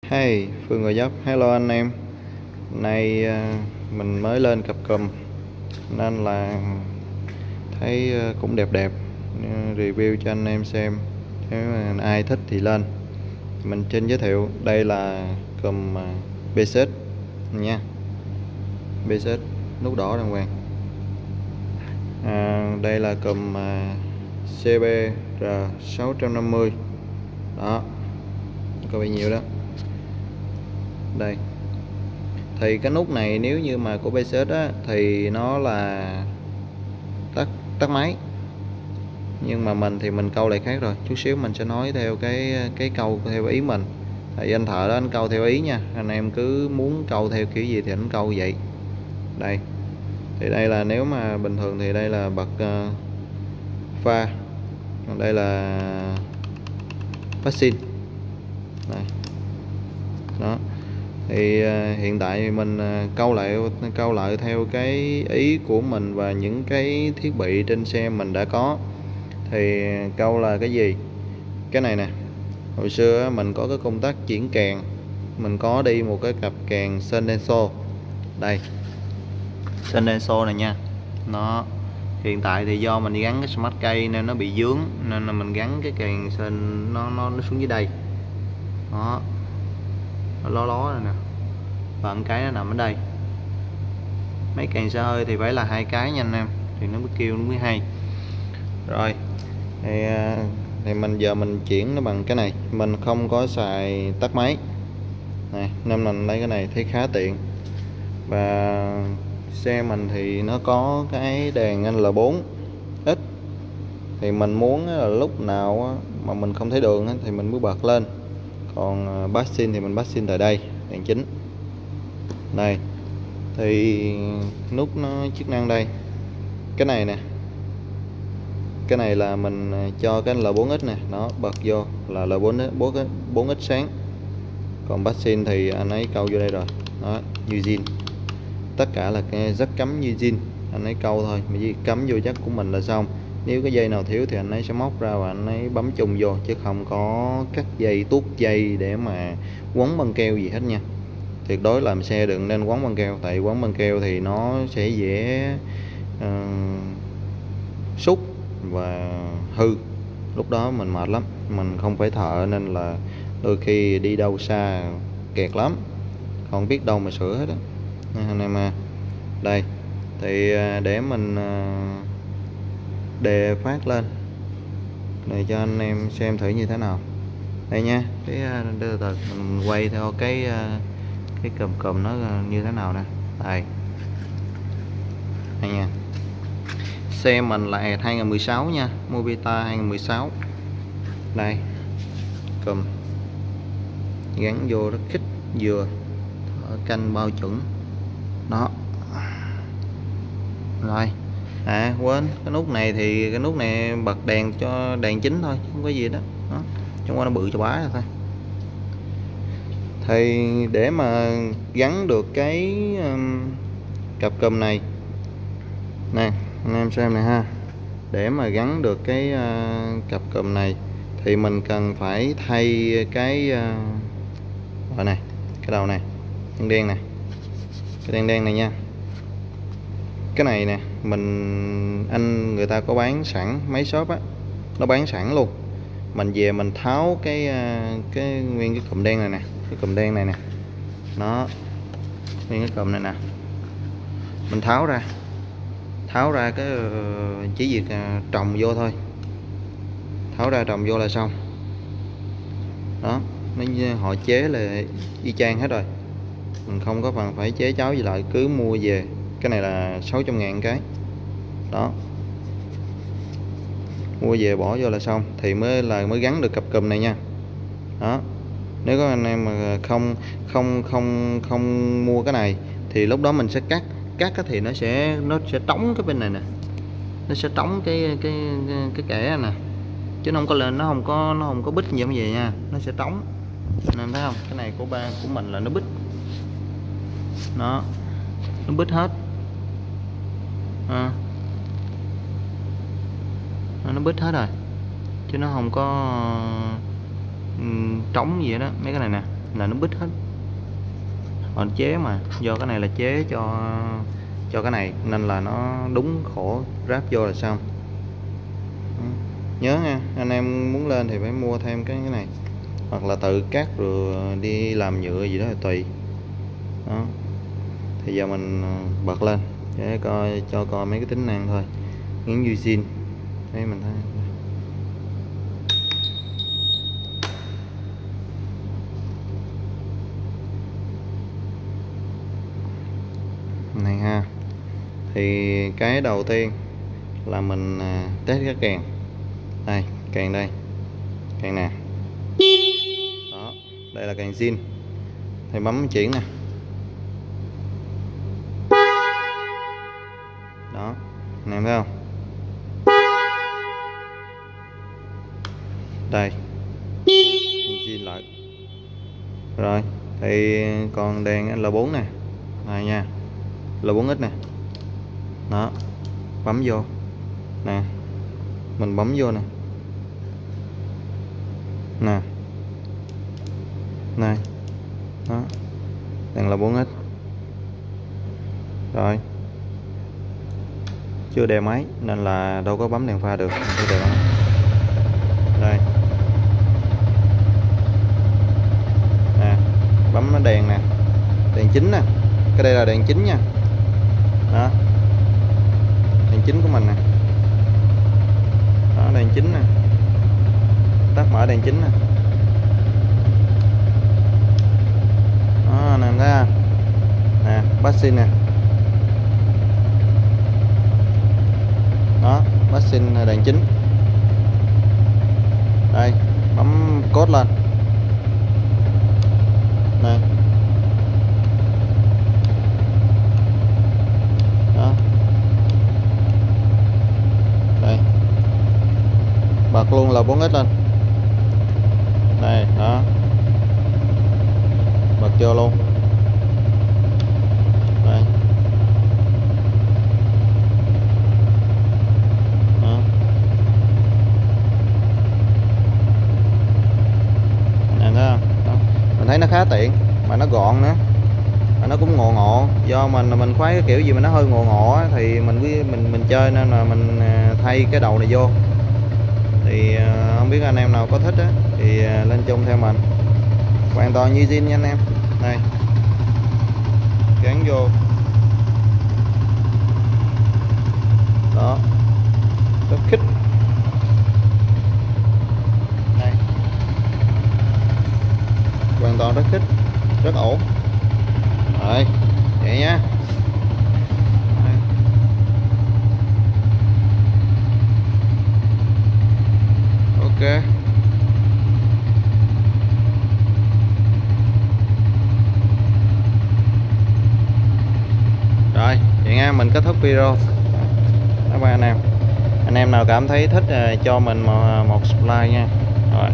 Hey, Phương Ngồi Dấp, hello anh em. Nay mình mới lên cặp cùm nên là thấy cũng đẹp đẹp. Review cho anh em xem. Nếu mà ai thích thì lên. Mình xin giới thiệu đây là cùm Basic nha. Basic nút đỏ đàng hoàng. Đây là cùm CBR650. Đó, có bao nhiêu đó. Đây thì cái nút này nếu như mà của Basic á thì nó là tắt máy, nhưng mà mình thì mình câu lại khác rồi. Chút xíu mình sẽ nói theo cái câu theo ý mình. Thì anh thợ đó anh câu theo ý nha, anh em cứ muốn câu theo kiểu gì thì anh câu vậy. Đây thì đây là nếu mà bình thường thì đây là bật pha, còn đây là passing này. Đó thì hiện tại mình câu lại theo cái ý của mình và những cái thiết bị trên xe mình đã có. Thì câu là cái gì? Cái này nè, hồi xưa mình có cái công tắc chuyển kèn, mình có đi một cái cặp kèn Sendenso. Đây Sendenso này nha. Nó hiện tại thì do mình gắn cái smart cây nên nó bị dướng, nên là mình gắn cái kèn sen nó xuống dưới đây. Đó, nó ló này nè, và một cái nó nằm ở đây. Mấy kèn xe hơi thì phải là 2 cái nha anh em, thì nó mới kêu nó mới hay. Rồi thì giờ mình chuyển nó bằng cái này, mình không có xài tắt máy này nên mình lấy cái này thấy khá tiện. Và xe mình thì nó có cái đèn L4 X, thì mình muốn là lúc nào mà mình không thấy đường thì mình mới bật lên. Còn passing thì mình passing tại đây, đèn chính đây. Thì nút nó chức năng đây, cái này nè, cái này là mình cho cái L4X này nó bật vô là L4X sáng. Còn passing thì anh ấy câu vô đây rồi đó, như zin. Tất cả là cái rất cắm như zin, anh ấy câu thôi, mà chỉ cắm vô jack của mình là xong. Nếu cái dây nào thiếu thì anh ấy sẽ móc ra và anh ấy bấm chung vô, chứ không có cắt dây, tuốt dây để mà quấn băng keo gì hết nha. Tuyệt đối làm xe đừng nên quấn băng keo, tại quấn băng keo thì nó sẽ dễ xúc và hư. Lúc đó mình mệt lắm, mình không phải thợ nên là đôi khi đi đâu xa kẹt lắm, không biết đâu mà sửa hết á anh em à. Đây thì để mình đề phát lên để cho anh em xem thử như thế nào. Đây nha, cái từ từ mình quay theo cái cùm nó như thế nào nè. Đây nha, xe mình là 2016 nha, Mobita 2016. Đây cùm gắn vô rất khít, vừa canh bao chuẩn đó. Rồi quên cái nút này, thì cái nút này bật đèn cho đèn chính thôi, không có gì đó, chẳng qua nó bự cho bá thôi. Thì để mà gắn được cái cặp cùm này nè anh em xem này ha, để mà gắn được cái cặp cùm này thì mình cần phải thay cái này, cái đầu này đen đen này, cái đen đen này nha. Cái này nè, người ta có bán sẵn, mấy shop á nó bán sẵn luôn. Mình về mình tháo cái nguyên cái cụm đen này nè, cái cụm đen này nè, nó nguyên cái cụm này nè, mình tháo ra cái chỉ việc trồng vô thôi, tháo ra trồng vô là xong. Đó, họ chế là y chang hết rồi, mình không có phần phải chế cháo gì lại, cứ mua về. Cái này là 600.000 cái đó, mua về bỏ vô là xong, thì mới gắn được cặp cùm này nha. Đó, nếu có anh em mà không mua cái này thì lúc đó mình sẽ cắt thì nó sẽ trống cái bên này nè, nó sẽ trống cái kẽ nè, chứ nó không có lên, nó không có bít gì không về nha, nó sẽ trống. Anh em thấy không, cái này của mình là nó bít, nó bít hết. Nó bít hết rồi chứ nó không có trống gì đó. Mấy cái này nè, là nó bít hết. Còn chế mà do cái này là chế cho cái này nên là nó đúng khổ ráp vô là xong. Nhớ nha, anh em muốn lên thì phải mua thêm cái này, hoặc là tự cắt rồi đi làm nhựa gì đó là tùy. Đó. Thì giờ mình bật lên để coi, cho coi mấy cái tính năng thôi. Nghiến như zin thấy mình thấy này ha. Thì cái đầu tiên là mình test cái kèn đây, kèn đây, kèn nè, đó đây là kèn zin. Thì bấm chuyển nè, đó anh em thấy không, đây zin lại rồi. Thì còn đèn L4 nè, này nha, L4X nè, đó bấm vô nè, mình bấm vô nè, nè này, đó đèn L4X rồi. Chưa đè máy nên là đâu có bấm đèn pha được, mình phải đè máy. Đây nè, bấm nó đèn nè, đèn chính nè, cái đây là đèn chính nha, đó đèn chính của mình nè, đó đèn chính nè, tắt mở đèn chính nè, đó nè, thấy không nè, passing nè, đó passing đèn chính. Đây bấm code lên này, đó đây bật luôn là 4X lên đây, đó bật vô luôn đây, đó. Anh thấy không? Đó. Mình thấy nó khá tiện mà nó gọn nữa, mà nó cũng ngộ ngộ. Do mình khoái cái kiểu gì mà nó hơi ngộ ngộ á, thì mình chơi nên là mình thay cái đầu này vô. Thì không biết anh em nào có thích á thì lên chung theo mình, hoàn toàn như zin nha anh em. Đây gắn vô, đó rất khích đây, hoàn toàn rất khích, rất ổn rồi vậy nha. Đây. Ok rồi vậy nha, mình kết thúc video. Bye bye anh em. Anh em nào cảm thấy thích cho mình một like nha. Rồi